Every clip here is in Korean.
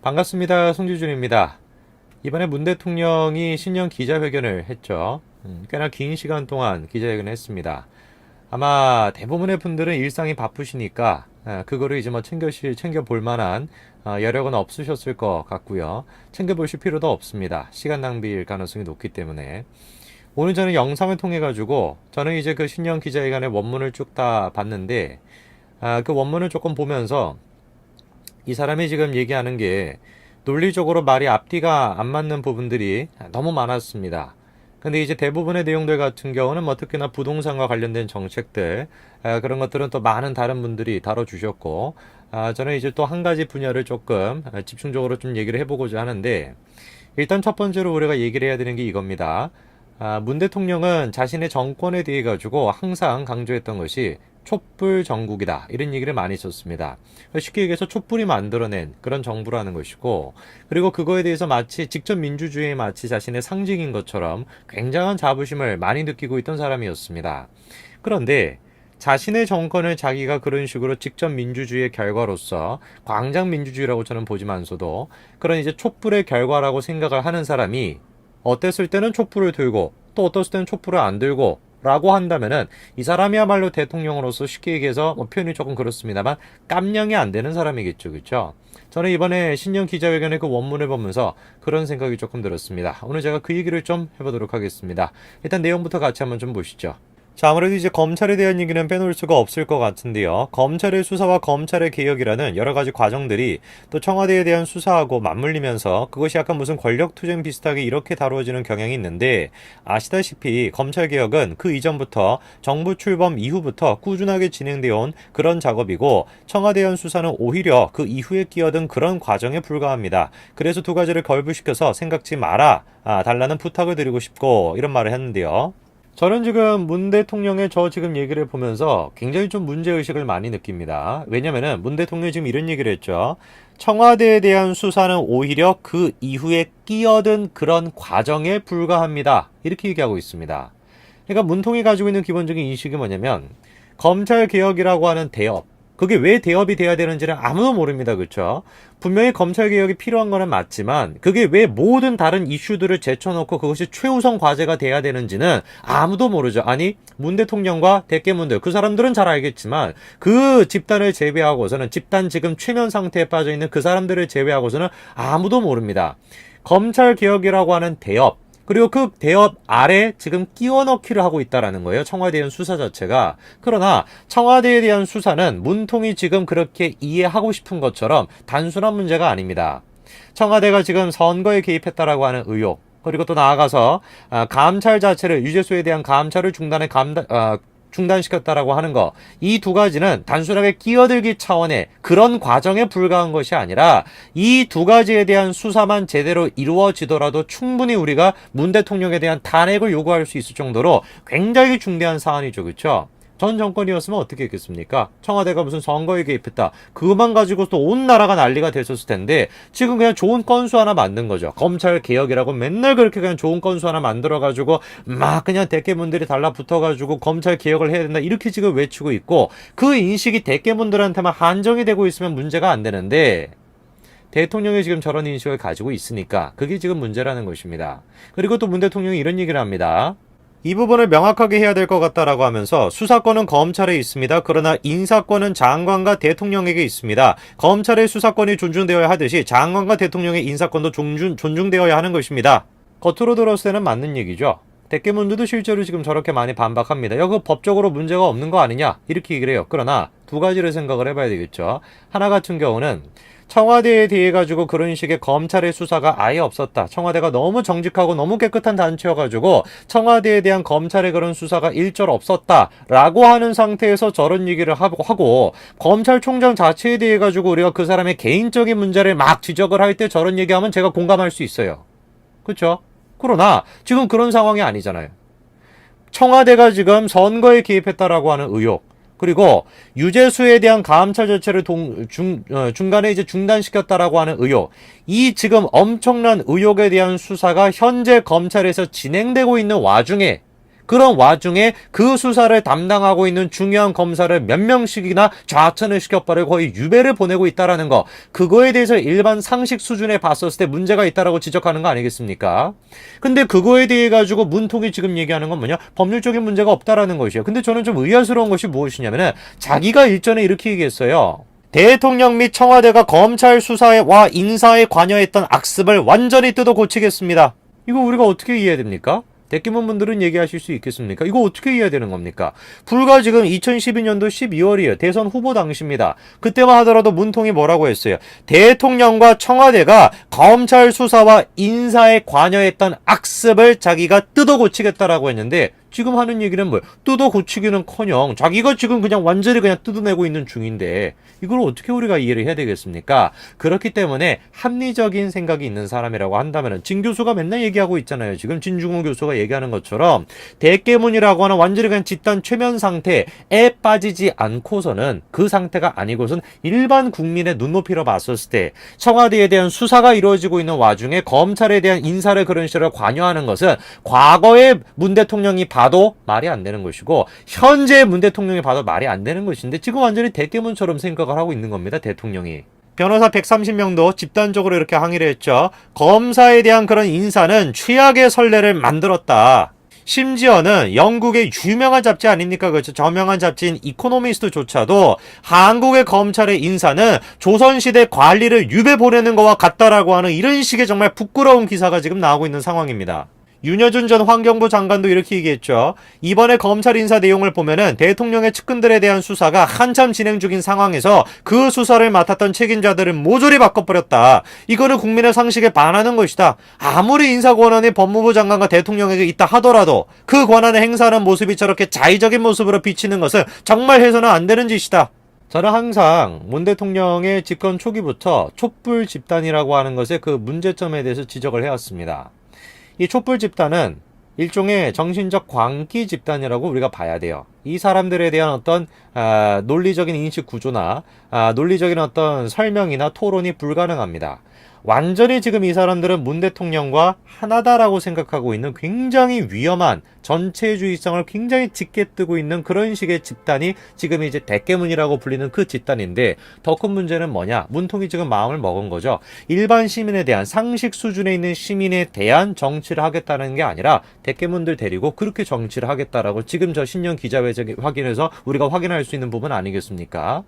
반갑습니다. 송지준입니다. 이번에 문 대통령이 신년 기자회견을 했죠. 꽤나 긴 시간 동안 기자회견을 했습니다. 아마 대부분의 분들은 일상이 바쁘시니까 그거를 이제 뭐 챙겨볼 만한 여력은 없으셨을 것 같고요. 챙겨보실 필요도 없습니다. 시간 낭비일 가능성이 높기 때문에. 오늘 저는 영상을 통해 가지고 저는 이제 그 신년 기자회견의 원문을 쭉 다 봤는데 그 원문을 조금 보면서 이 사람이 지금 얘기하는 게 논리적으로 말이 앞뒤가 안 맞는 부분들이 너무 많았습니다. 근데 이제 대부분의 내용들 같은 경우는 뭐 특히나 부동산과 관련된 정책들 그런 것들은 또 많은 다른 분들이 다뤄주셨고 저는 이제 또 한 가지 분야를 조금 집중적으로 좀 얘기를 해보고자 하는데 일단 첫 번째로 우리가 얘기를 해야 되는 게 이겁니다. 문 대통령은 자신의 정권에 대해 가지고 항상 강조했던 것이 촛불 정국이다 이런 얘기를 많이 썼습니다. 쉽게 얘기해서 촛불이 만들어낸 그런 정부라는 것이고 그리고 그거에 대해서 마치 직접 민주주의의 마치 자신의 상징인 것처럼 굉장한 자부심을 많이 느끼고 있던 사람이었습니다. 그런데 자신의 정권을 자기가 그런 식으로 직접 민주주의의 결과로서 광장 민주주의라고 저는 보지만서도 그런 이제 촛불의 결과라고 생각을 하는 사람이 어땠을 때는 촛불을 들고 또 어떨 때는 촛불을 안 들고 라고 한다면은 이 사람이야말로 대통령으로서 쉽게 얘기해서 뭐 표현이 조금 그렇습니다만 깜냥이 안 되는 사람이겠죠. 그렇죠? 저는 이번에 신년 기자회견의 그 원문을 보면서 그런 생각이 조금 들었습니다. 오늘 제가 그 얘기를 좀 해보도록 하겠습니다. 일단 내용부터 같이 한번 좀 보시죠. 자, 아무래도 이제 검찰에 대한 얘기는 빼놓을 수가 없을 것 같은데요. 검찰의 수사와 검찰의 개혁이라는 여러 가지 과정들이 또 청와대에 대한 수사하고 맞물리면서 그것이 약간 무슨 권력투쟁 비슷하게 이렇게 다루어지는 경향이 있는데 아시다시피 검찰개혁은 그 이전부터 정부 출범 이후부터 꾸준하게 진행되어 온 그런 작업이고 청와대에 대한 수사는 오히려 그 이후에 끼어든 그런 과정에 불과합니다. 그래서 두 가지를 걸부시켜서 생각지 마라 달라는 부탁을 드리고 싶고 이런 말을 했는데요. 저는 지금 문 대통령의 지금 얘기를 보면서 굉장히 좀 문제의식을 많이 느낍니다. 왜냐면은 문 대통령이 지금 이런 얘기를 했죠. 청와대에 대한 수사는 오히려 그 이후에 끼어든 그런 과정에 불과합니다. 이렇게 얘기하고 있습니다. 그러니까 문통이 가지고 있는 기본적인 인식이 뭐냐면 검찰개혁이라고 하는 대업 그게 왜 대업이 돼야 되는지는 아무도 모릅니다. 그렇죠? 분명히 검찰개혁이 필요한 거는 맞지만 그게 왜 모든 다른 이슈들을 제쳐놓고 그것이 최우선 과제가 돼야 되는지는 아무도 모르죠. 아니 문 대통령과 대깨문들 그 사람들은 잘 알겠지만 그 집단을 제외하고서는 집단 지금 최면 상태에 빠져있는 그 사람들을 제외하고서는 아무도 모릅니다. 검찰개혁이라고 하는 대업 그리고 그 대업 아래 지금 끼워 넣기를 하고 있다라는 거예요. 청와대에 대한 수사 자체가. 그러나 청와대에 대한 수사는 문통이 지금 그렇게 이해하고 싶은 것처럼 단순한 문제가 아닙니다. 청와대가 지금 선거에 개입했다라고 하는 의혹 그리고 또 나아가서 감찰 자체를 유재수에 대한 감찰을 중단시켰다라고 하는 거. 이 두 가지는 단순하게 끼어들기 차원의 그런 과정에 불과한 것이 아니라 이 두 가지에 대한 수사만 제대로 이루어지더라도 충분히 우리가 문 대통령에 대한 탄핵을 요구할 수 있을 정도로 굉장히 중대한 사안이죠. 그렇죠? 전 정권이었으면 어떻게 했겠습니까? 청와대가 무슨 선거에 개입했다. 그것만 가지고 또 온 나라가 난리가 됐었을 텐데 지금 그냥 좋은 건수 하나 만든 거죠. 검찰 개혁이라고 맨날 그렇게 그냥 좋은 건수 하나 만들어가지고 막 그냥 대깨문들이 달라붙어가지고 검찰 개혁을 해야 된다. 이렇게 지금 외치고 있고 그 인식이 대깨문들한테만 한정이 되고 있으면 문제가 안 되는데 대통령이 지금 저런 인식을 가지고 있으니까 그게 지금 문제라는 것입니다. 그리고 또 문 대통령이 이런 얘기를 합니다. 이 부분을 명확하게 해야 될 것 같다라고 하면서 수사권은 검찰에 있습니다. 그러나 인사권은 장관과 대통령에게 있습니다. 검찰의 수사권이 존중되어야 하듯이 장관과 대통령의 인사권도 존중되어야 하는 것입니다. 겉으로 들었을 때는 맞는 얘기죠. 대깨문들도 실제로 지금 저렇게 많이 반박합니다. 야, 그 법적으로 문제가 없는 거 아니냐? 이렇게 얘기를 해요. 그러나 두 가지를 생각을 해봐야 되겠죠. 하나 같은 경우는 청와대에 대해 가지고 그런 식의 검찰의 수사가 아예 없었다. 청와대가 너무 정직하고 너무 깨끗한 단체여가지고 청와대에 대한 검찰의 그런 수사가 일절 없었다라고 하는 상태에서 저런 얘기를 하고 검찰총장 자체에 대해 가지고 우리가 그 사람의 개인적인 문제를 막 지적을 할 때 저런 얘기하면 제가 공감할 수 있어요. 그렇죠? 그러나 지금 그런 상황이 아니잖아요. 청와대가 지금 선거에 개입했다라고 하는 의혹 그리고 유재수에 대한 감찰 자체를 중간에 이제 중단시켰다라고 하는 의혹 이 지금 엄청난 의혹에 대한 수사가 현재 검찰에서 진행되고 있는 와중에 그런 와중에 그 수사를 담당하고 있는 중요한 검사를 몇 명씩이나 좌천을 시켜버리고 거의 유배를 보내고 있다라는 거, 그거에 대해서 일반 상식 수준에 봤었을 때 문제가 있다라고 지적하는 거 아니겠습니까? 근데 그거에 대해 가지고 문통이 지금 얘기하는 건 뭐냐? 법률적인 문제가 없다라는 것이에요. 근데 저는 좀 의아스러운 것이 무엇이냐면은 자기가 일전에 이렇게 얘기했어요. 대통령 및 청와대가 검찰 수사와 인사에 관여했던 악습을 완전히 뜯어 고치겠습니다. 이거 우리가 어떻게 이해해야 됩니까? 대규모 분들은 얘기하실 수 있겠습니까? 이거 어떻게 이해해야 되는 겁니까? 불과 지금 2012년도 12월이에요. 대선 후보 당시입니다. 그때만 하더라도 문통이 뭐라고 했어요? 대통령과 청와대가 검찰 수사와 인사에 관여했던 악습을 자기가 뜯어 고치겠다라고 했는데 지금 하는 얘기는 뭐예요? 뜯어 고치기는커녕 자기가 지금 그냥 완전히 그냥 뜯어내고 있는 중인데 이걸 어떻게 우리가 이해를 해야 되겠습니까? 그렇기 때문에 합리적인 생각이 있는 사람이라고 한다면 진 교수가 맨날 얘기하고 있잖아요. 지금 진중훈 교수가 얘기하는 것처럼 대깨문이라고 하는 완전히 그냥 집단 최면 상태에 빠지지 않고서는 그 상태가 아니고선 일반 국민의 눈높이로 봤었을 때 청와대에 대한 수사가 이루어지고 있는 와중에 검찰에 대한 인사를 그런 식으로 관여하는 것은 과거에 문 대통령이 봐도 말이 안 되는 것이고 현재 문 대통령이 봐도 말이 안 되는 것인데 지금 완전히 대깨문처럼 생각을 하고 있는 겁니다. 대통령이. 변호사 130명도 집단적으로 이렇게 항의를 했죠. 검사에 대한 그런 인사는 최악의 선례를 만들었다. 심지어는 영국의 유명한 잡지 아닙니까? 그렇죠. 저명한 잡지인 이코노미스트조차도 한국의 검찰의 인사는 조선시대 관리를 유배 보내는 것과 같다라고 하는 이런 식의 정말 부끄러운 기사가 지금 나오고 있는 상황입니다. 윤여준 전 환경부 장관도 이렇게 얘기했죠. 이번에 검찰 인사 내용을 보면은 대통령의 측근들에 대한 수사가 한참 진행 중인 상황에서 그 수사를 맡았던 책임자들을 모조리 바꿔버렸다. 이거는 국민의 상식에 반하는 것이다. 아무리 인사 권한이 법무부 장관과 대통령에게 있다 하더라도 그 권한을 행사하는 모습이 저렇게 자의적인 모습으로 비치는 것은 정말 해서는 안 되는 짓이다. 저는 항상 문 대통령의 집권 초기부터 촛불 집단이라고 하는 것의 그 문제점에 대해서 지적을 해왔습니다. 이 촛불 집단은 일종의 정신적 광기 집단이라고 우리가 봐야 돼요. 이 사람들에 대한 어떤 논리적인 인식 구조나 논리적인 어떤 설명이나 토론이 불가능합니다. 완전히 지금 이 사람들은 문 대통령과 하나다라고 생각하고 있는 굉장히 위험한 전체주의성을 굉장히 짙게 뜨고 있는 그런 식의 집단이 지금 이제 대깨문이라고 불리는 그 집단인데 더 큰 문제는 뭐냐? 문통이 지금 마음을 먹은 거죠. 일반 시민에 대한 상식 수준에 있는 시민에 대한 정치를 하겠다는 게 아니라 대깨문들 데리고 그렇게 정치를 하겠다라고 지금 저 신년 기자회견 확인해서 우리가 확인할 수 있는 부분 아니겠습니까?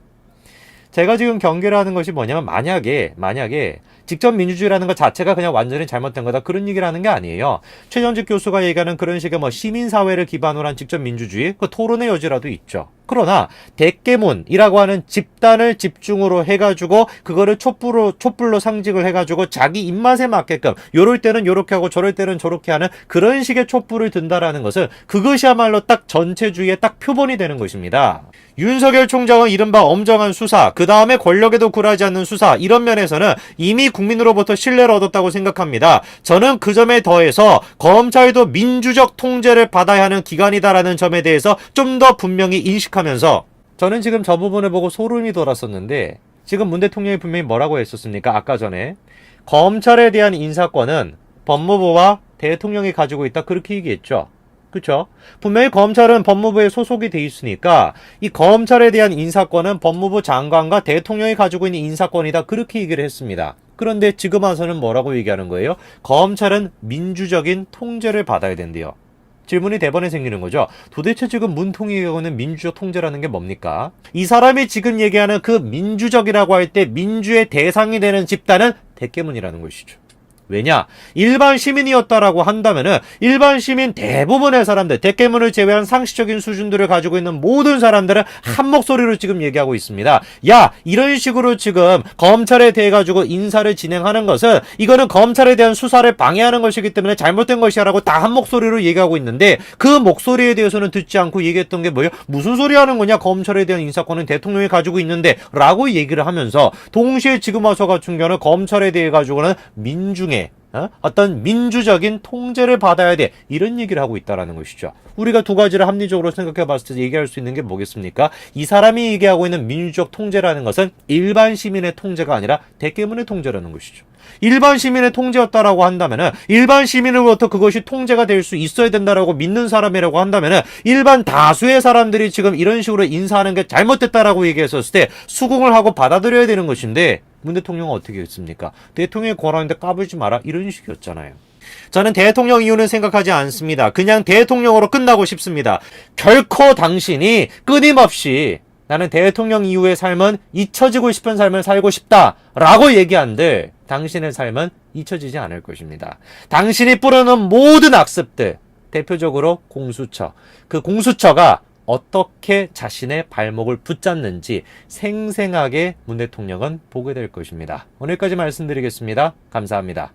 제가 지금 경계를 하는 것이 뭐냐면 만약에 직접 민주주의라는 것 자체가 그냥 완전히 잘못된 거다 그런 얘기를 하는 게 아니에요. 최전직 교수가 얘기하는 그런 식의 시민사회를 기반으로 한 직접 민주주의 그 토론의 여지라도 있죠. 그러나 대깨문이라고 하는 집단을 집중으로 해가지고 그거를 촛불로 상징을 해가지고 자기 입맛에 맞게끔 요럴 때는 요렇게 하고 저럴 때는 저렇게 하는 그런 식의 촛불을 든다라는 것은 그것이야말로 딱 전체주의의 딱 표본이 되는 것입니다. 윤석열 총장은 이른바 엄정한 수사, 그 다음에 권력에도 굴하지 않는 수사, 이런 면에서는 이미 국민으로부터 신뢰를 얻었다고 생각합니다. 저는 그 점에 더해서 검찰도 민주적 통제를 받아야 하는 기관이다라는 점에 대해서 좀 더 분명히 인식하면서 저는 지금 저 부분을 보고 소름이 돋았었는데 지금 문 대통령이 분명히 뭐라고 했었습니까? 아까 전에 검찰에 대한 인사권은 법무부와 대통령이 가지고 있다 그렇게 얘기했죠. 그렇죠? 분명히 검찰은 법무부에 소속이 돼 있으니까 이 검찰에 대한 인사권은 법무부 장관과 대통령이 가지고 있는 인사권이다 그렇게 얘기를 했습니다. 그런데 지금 와서는 뭐라고 얘기하는 거예요? 검찰은 민주적인 통제를 받아야 된대요. 질문이 대번에 생기는 거죠. 도대체 지금 문통이 얘기하는 민주적 통제라는 게 뭡니까? 이 사람이 지금 얘기하는 그 민주적이라고 할 때 민주의 대상이 되는 집단은 대깨문이라는 것이죠. 왜냐? 일반 시민이었다라고 한다면은 일반 시민 대부분의 사람들, 대깨문을 제외한 상식적인 수준들을 가지고 있는 모든 사람들은 한 목소리로 지금 얘기하고 있습니다. 야, 이런 식으로 지금 검찰에 대해 가지고 인사를 진행하는 것은 이거는 검찰에 대한 수사를 방해하는 것이기 때문에 잘못된 것이야라고 다 한 목소리로 얘기하고 있는데 그 목소리에 대해서는 듣지 않고 얘기했던 게 뭐예요? 무슨 소리 하는 거냐? 검찰에 대한 인사권은 대통령이 가지고 있는데 라고 얘기를 하면서 동시에 지금 와서 같은 경우는 검찰에 대해 가지고는 민중의 어떤 민주적인 통제를 받아야 돼. 이런 얘기를 하고 있다라는 것이죠. 우리가 두 가지를 합리적으로 생각해 봤을 때 얘기할 수 있는 게 뭐겠습니까? 이 사람이 얘기하고 있는 민주적 통제라는 것은 일반 시민의 통제가 아니라 대개문의 통제라는 것이죠. 일반 시민의 통제였다라고 한다면은 일반 시민으로부터 그것이 통제가 될 수 있어야 된다라고 믿는 사람이라고 한다면은 일반 다수의 사람들이 지금 이런 식으로 인사하는 게 잘못됐다라고 얘기했었을 때 수긍을 하고 받아들여야 되는 것인데 문 대통령은 어떻게 했습니까? 대통령의 권한인데 까불지 마라 이런 식이었잖아요. 저는 대통령 이유는 생각하지 않습니다. 그냥 대통령으로 끝나고 싶습니다. 결코 당신이 끊임없이 나는 대통령 이후의 삶은 잊혀지고 싶은 삶을 살고 싶다라고 얘기한들 당신의 삶은 잊혀지지 않을 것입니다. 당신이 뿌려놓은 모든 악습들, 대표적으로 공수처. 그 공수처가 어떻게 자신의 발목을 붙잡는지 생생하게 문 대통령은 보게 될 것입니다. 오늘까지 말씀드리겠습니다. 감사합니다.